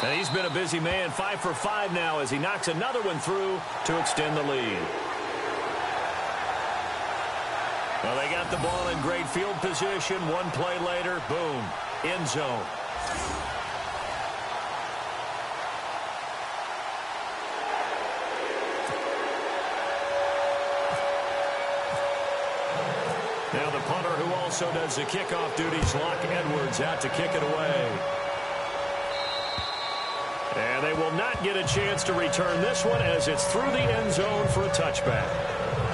And he's been a busy man, 5 for 5 now as he knocks another one through to extend the lead. Well, they got the ball in great field position. One play later, boom, end zone. Now the punter who also does the kickoff duties, Locke Edwards, out to kick it away. And they will not get a chance to return this one as it's through the end zone for a touchback.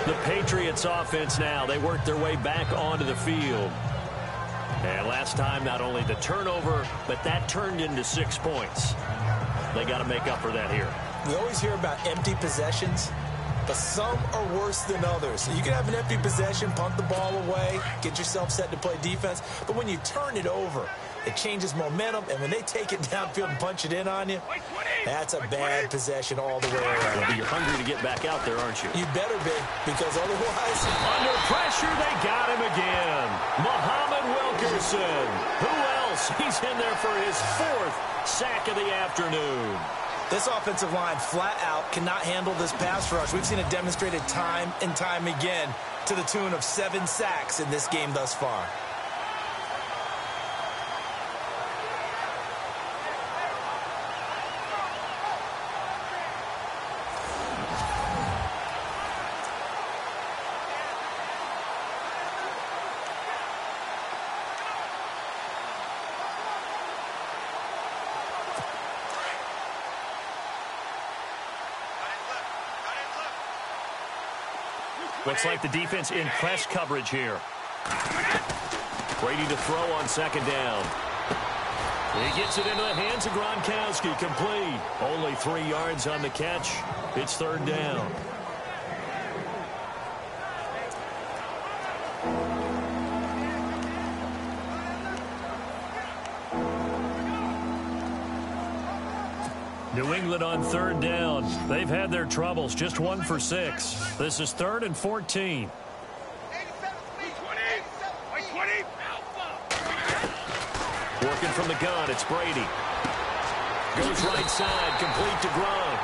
The Patriots offense now, they work their way back onto the field. And last time, not only the turnover, but that turned into 6 points. They got to make up for that here. We always hear about empty possessions, but some are worse than others. You can have an empty possession, punt the ball away, get yourself set to play defense, but when you turn it over, it changes momentum, and when they take it downfield and punch it in on you, that's a bad possession all the way around. Well, you're hungry to get back out there, aren't you? You better be, because otherwise... Under pressure, they got him again. Muhammad Wilkerson. Who else? He's in there for his 4th sack of the afternoon. This offensive line, flat out, cannot handle this pass rush. We've seen it demonstrated time and time again to the tune of 7 sacks in this game thus far. Looks like the defense in press coverage here. Brady to throw on 2nd down. He gets it into the hands of Gronkowski. Complete. Only 3 yards on the catch. It's 3rd down. New England on 3rd down. They've had their troubles. Just 1 for 6. This is 3rd and 14. Working from the gun, it's Brady. Goes right side, complete to Gronk.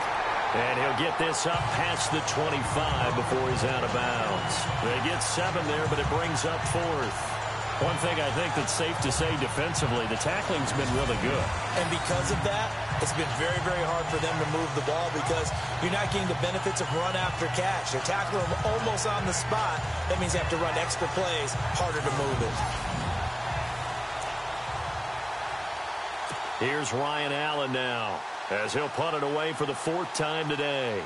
And he'll get this up past the 25 before he's out of bounds. They get 7 there, but it brings up 4th. One thing I think that's safe to say defensively, the tackling's been really good. And because of that, it's been very, very hard for them to move the ball because you're not getting the benefits of run after catch. They're tackling them almost on the spot. That means you have to run extra plays, harder to move it. Here's Ryan Allen now, as he'll punt it away for the 4th time today.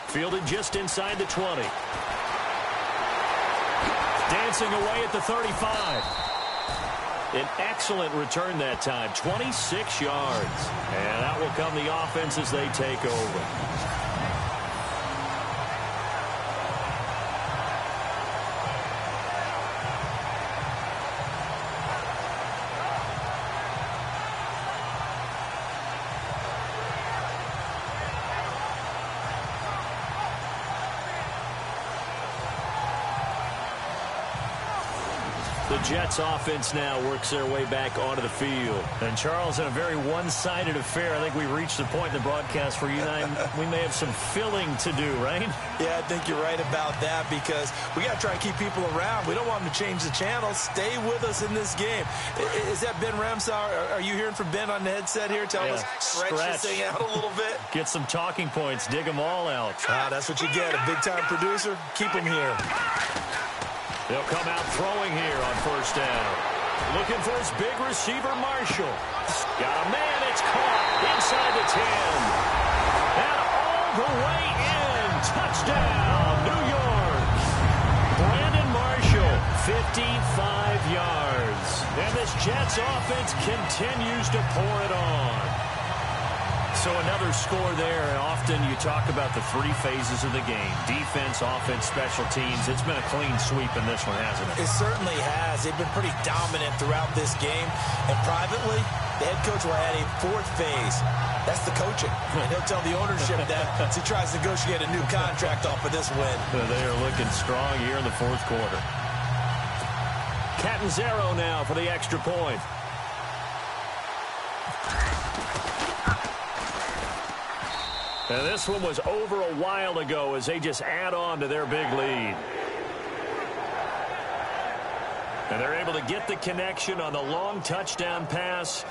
Fielded just inside the 20. Dancing away at the 35. An excellent return that time, 26 yards. And out will come the offense as they take over. The Jets offense now works their way back onto the field. And Charles, in a very one-sided affair, I think we reached the point in the broadcast where you and I, we may have some filling to do, right? Yeah, I think you're right about that because we got to try to keep people around. We don't want them to change the channel. Stay with us in this game. Is that Ben Ramsauer? Are you hearing from Ben on the headset here? Tell us, stretch this thing out a little bit. Get some talking points. Dig them all out. That's what you get. A big-time producer. Keep him here. They'll come out throwing here on 1st down. Looking for his big receiver, Marshall. Got a man. It's caught inside the 10. And all the way in. Touchdown, New York. Brandon Marshall, 55 yards. And this Jets offense continues to pour it on. So another score there. Often you talk about the 3 phases of the game. Defense, offense, special teams. It's been a clean sweep in this one, hasn't it? It certainly has. They've been pretty dominant throughout this game. And privately, the head coach will add a 4th phase. That's the coaching. And he'll tell the ownership that as he tries to negotiate a new contract off of this win. They are looking strong here in the 4th quarter. Catanzaro now for the extra point. And this one was over a while ago as they just add on to their big lead. And they're able to get the connection on the long touchdown pass.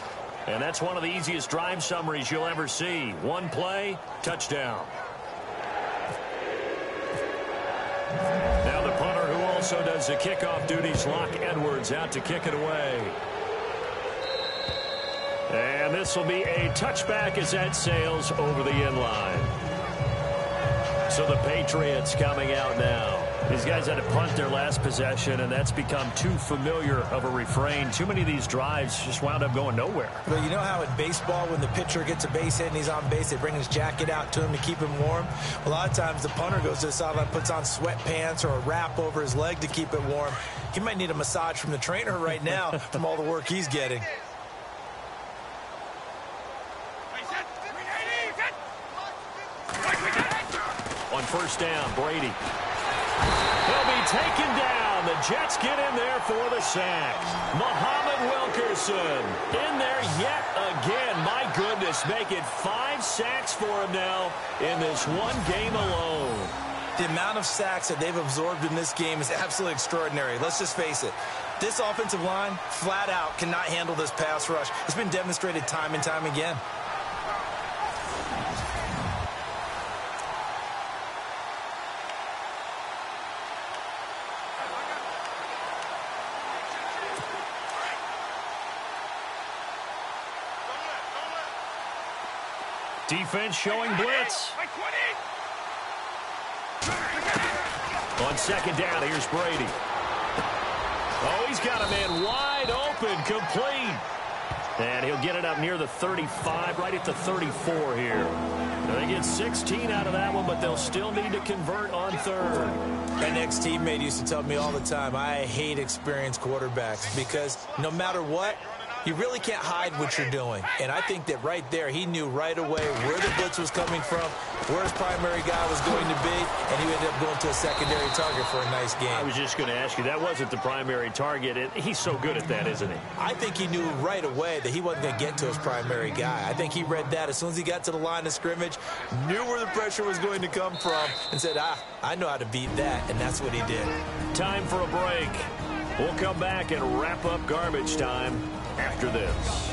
And that's one of the easiest drive summaries you'll ever see. One play, touchdown. Now the punter who also does the kickoff duties, Locke Edwards, out to kick it away. And this will be a touchback as that sails over the end line. So the Patriots coming out now. These guys had to punt their last possession, and that's become too familiar of a refrain. Too many of these drives just wound up going nowhere. But you know how in baseball, when the pitcher gets a base hit and he's on base, they bring his jacket out to him to keep him warm? A lot of times the punter goes to the sideline, puts on sweatpants or a wrap over his leg to keep it warm. He might need a massage from the trainer right now from all the work he's getting. On 1st down, Brady. He'll be taken down. The Jets get in there for the sack. Muhammad Wilkerson in there yet again. My goodness, making 5 sacks for him now in this one game alone. The amount of sacks that they've absorbed in this game is absolutely extraordinary. Let's just face it. This offensive line, flat out, cannot handle this pass rush. It's been demonstrated time and time again. Defense showing blitz. On 2nd down, here's Brady. Oh, he's got a man wide open, complete. And he'll get it up near the 35, right at the 34 here. Now they get 16 out of that one, but they'll still need to convert on 3rd. My next teammate used to tell me all the time, I hate experienced quarterbacks because no matter what, You really can't hide what you're doing. And I think that right there, he knew right away where the blitz was coming from, where his primary guy was going to be, and he ended up going to a secondary target for a nice game. I was just going to ask you, that wasn't the primary target. He's so good at that, isn't he? I think he knew right away that he wasn't going to get to his primary guy. I think he read that as soon as he got to the line of scrimmage, knew where the pressure was going to come from, and said, I know how to beat that, and that's what he did. Time for a break. We'll come back and wrap up garbage time after this.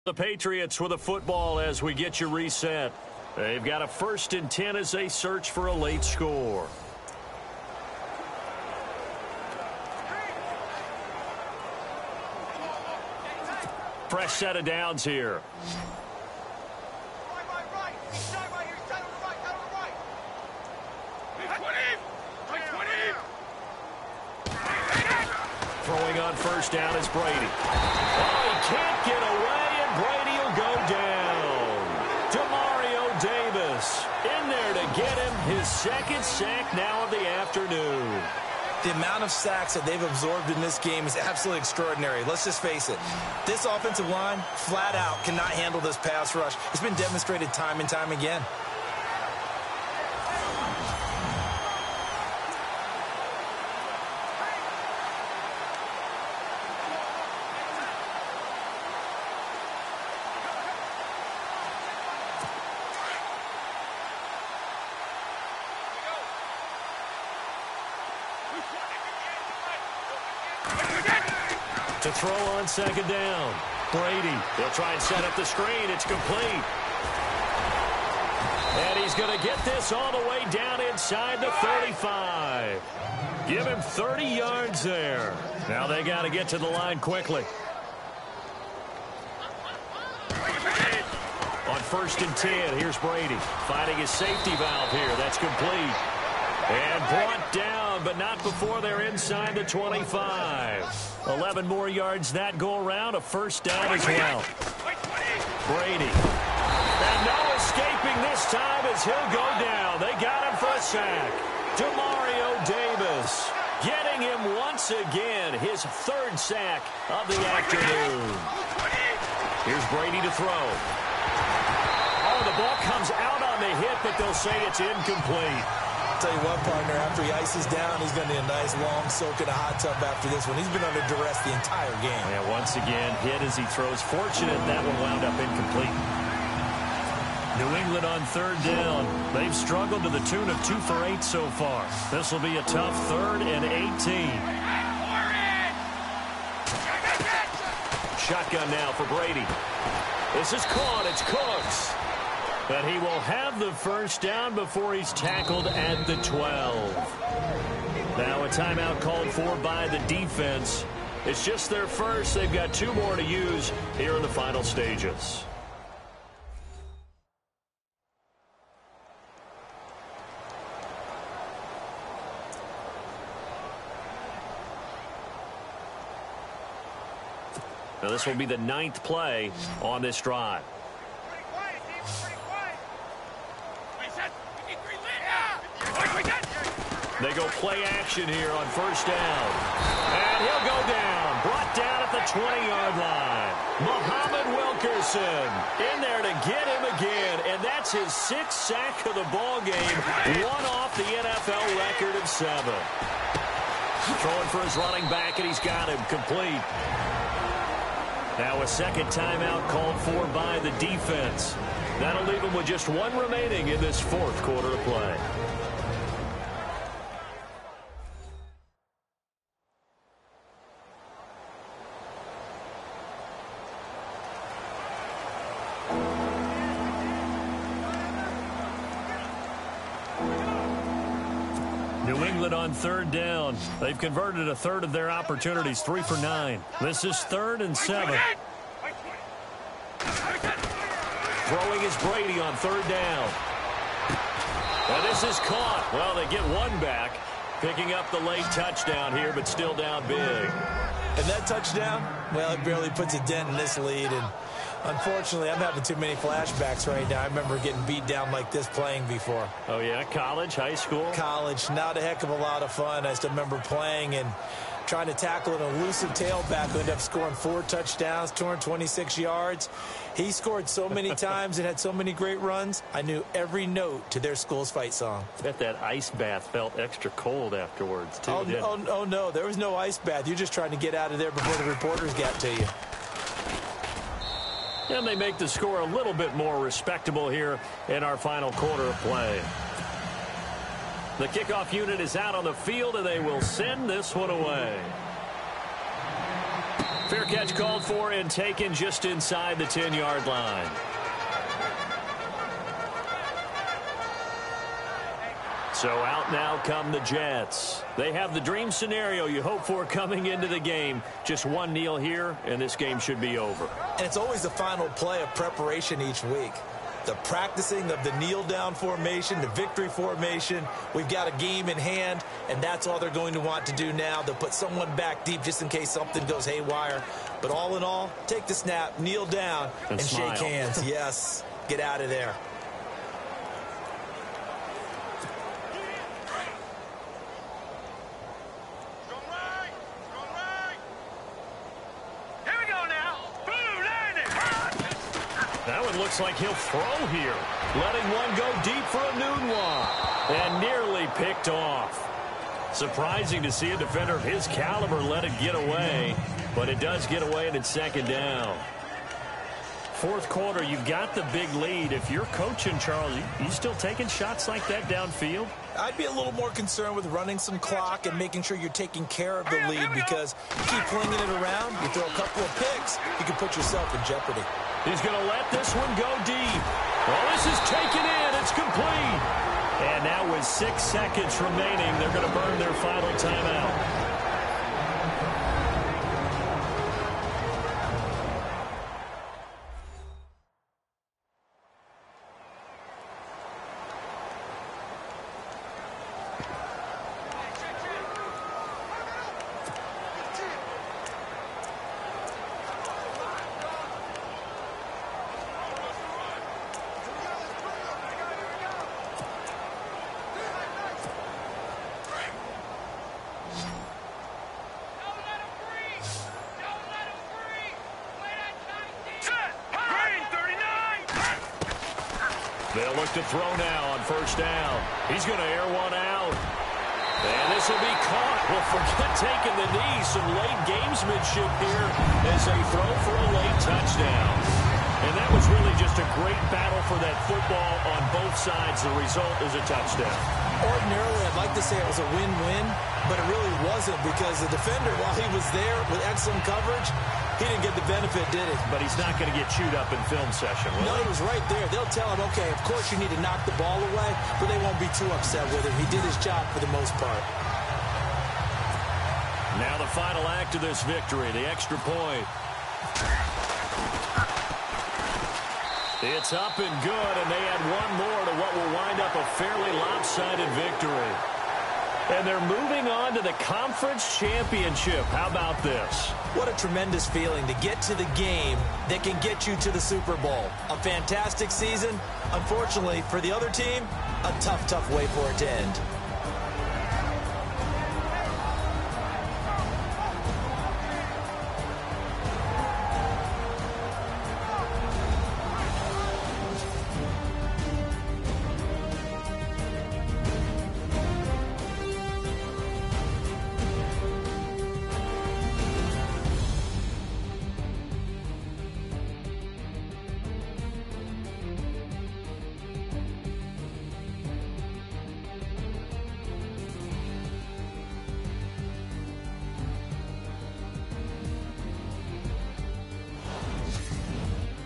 The Patriots with a football as we get you reset. They've got a 1st and 10 as they search for a late score. Fresh set of downs here. Throwing on 1st down is Brady. Oh, he can't get away, and Brady will go down. Demario Davis in there to get him his 2nd sack now of the afternoon. The amount of sacks that they've absorbed in this game is absolutely extraordinary. Let's just face it. This offensive line, flat out, cannot handle this pass rush. It's been demonstrated time and time again. To throw on 2nd down. Brady, he'll try and set up the screen. It's complete. And he's going to get this all the way down inside the 35. Give him 30 yards there. Now they got to get to the line quickly. On 1st and 10, here's Brady finding his safety valve here. That's complete. And brought down, but not before they're inside the 25. 11 more yards that go around, a 1st down as well. Brady. And no escaping this time as he'll go down. They got him for a sack. Demario Davis getting him once again, his 3rd sack of the afternoon. Here's Brady to throw. Oh, the ball comes out on the hit, but they'll say it's incomplete. Tell you what, partner, after he ices down, he's going to need a nice long soak in a hot tub after this one. He's been under duress the entire game. Yeah, once again, hit as he throws. Fortunate that one wound up incomplete. New England on 3rd down. They've struggled to the tune of 2 for 8 so far. This will be a tough 3rd and 18. Shotgun now for Brady. This is caught. It's Cooks. But he will have the 1st down before he's tackled at the 12. Now a timeout called for by the defense. It's just their 1st. They've got 2 more to use here in the final stages. Now this will be the 9th play on this drive. They go play action here on 1st down. And he'll go down. Brought down at the 20-yard line. Muhammad Wilkerson in there to get him again. And that's his 6th sack of the ball game. 1 off the NFL record of 7. Throwing for his running back, and he's got him complete. Now a 2nd timeout called for by the defense. That'll leave him with just 1 remaining in this 4th quarter of play. New England on 3rd down. They've converted a 1/3 of their opportunities, 3 for 9. This is 3rd and 7. Throwing is Brady on 3rd down. And this is caught. Well, they get 1 back. Picking up the late touchdown here, but still down big. And that touchdown, well, it barely puts a dent in this lead. And Unfortunately, I'm having too many flashbacks right now. I remember getting beat down like this playing before. Oh, yeah? College, high school? College, not a heck of a lot of fun. I still remember playing and trying to tackle an elusive tailback who ended up scoring 4 touchdowns, 226 yards. He scored so many times and had so many great runs, I knew every note to their school's fight song. I bet that ice bath felt extra cold afterwards, too. Oh, no, there was no ice bath. You're just trying to get out of there before the reporters got to you. And they make the score a little bit more respectable here in our final quarter of play. The kickoff unit is out on the field, and they will send this one away. Fair catch called for and taken just inside the 10-yard line. So out now come the Jets. They have the dream scenario you hope for coming into the game. Just one kneel here, and this game should be over. And it's always the final play of preparation each week. The practicing of the kneel-down formation, the victory formation. We've got a game in hand, and that's all they're going to want to do now. They'll put someone back deep just in case something goes haywire. But all in all, take the snap, kneel down, and shake hands. Yes, get out of there. Looks like he'll throw here. Letting one go deep for a noon walk. And nearly picked off. Surprising to see a defender of his caliber let it get away. But it does get away, and it's second down. Fourth quarter, you've got the big lead. If you're coaching, Charles, you still taking shots like that downfield? I'd be a little more concerned with running some clock and making sure you're taking care of the lead, because you keep flinging it around, you throw a couple of picks, you can put yourself in jeopardy. He's going to let this one go deep. Well, this is taken in. It's complete. And now with 6 seconds remaining, they're going to burn their final timeout. They'll look to throw now on first down. He's going to air one out. And this will be caught. Well, forget taking the knee. Some late gamesmanship here as they throw for a late touchdown. And that was really just a great battle for that football on both sides. The result is a touchdown. Ordinarily, I'd like to say it was a win-win, but it really wasn't, because the defender, while he was there with excellent coverage, he didn't get the benefit, did he? But he's not going to get chewed up in film session, will No, he? he was right there. They'll tell him, okay, of course you need to knock the ball away, but they won't be too upset with him. He did his job for the most part. Now the final act of this victory, the extra point. It's up and good, and they add one more to what will wind up a fairly lopsided victory. And they're moving on to the conference championship. How about this? What a tremendous feeling to get to the game that can get you to the Super Bowl. A fantastic season. Unfortunately, for the other team, a tough, tough way for it to end.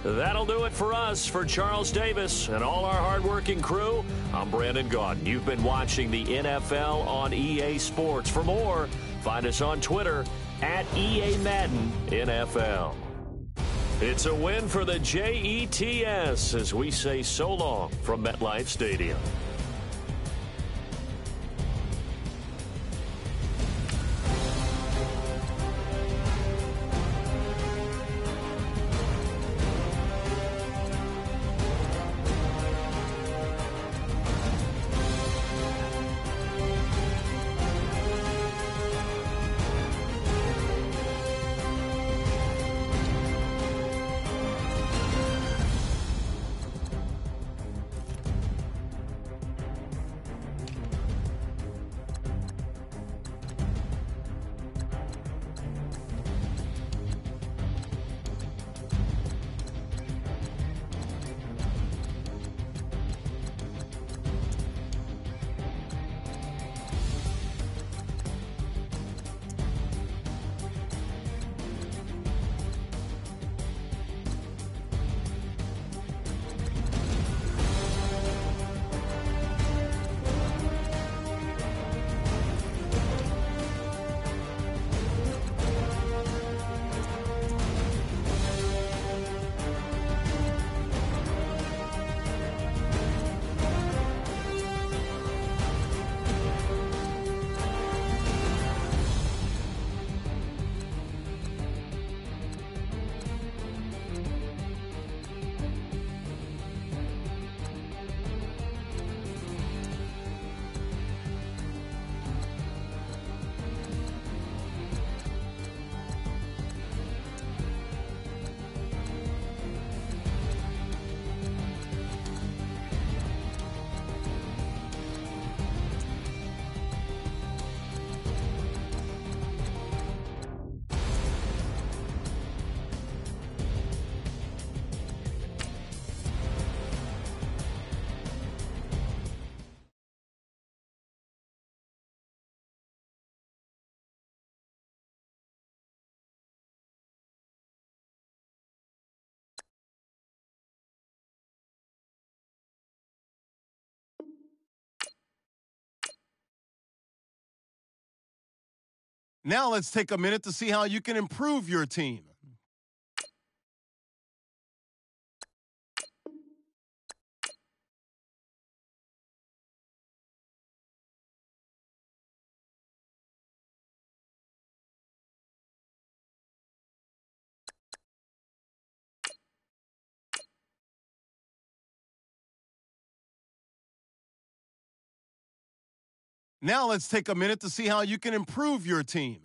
That'll do it for us. For Charles Davis and all our hardworking crew, I'm Brandon Gaudin. You've been watching the NFL on EA Sports. For more, find us on Twitter at EA Madden NFL. It's a win for the Jets as we say so long from MetLife Stadium. Now let's take a minute to see how you can improve your team. Now let's take a minute to see how you can improve your team.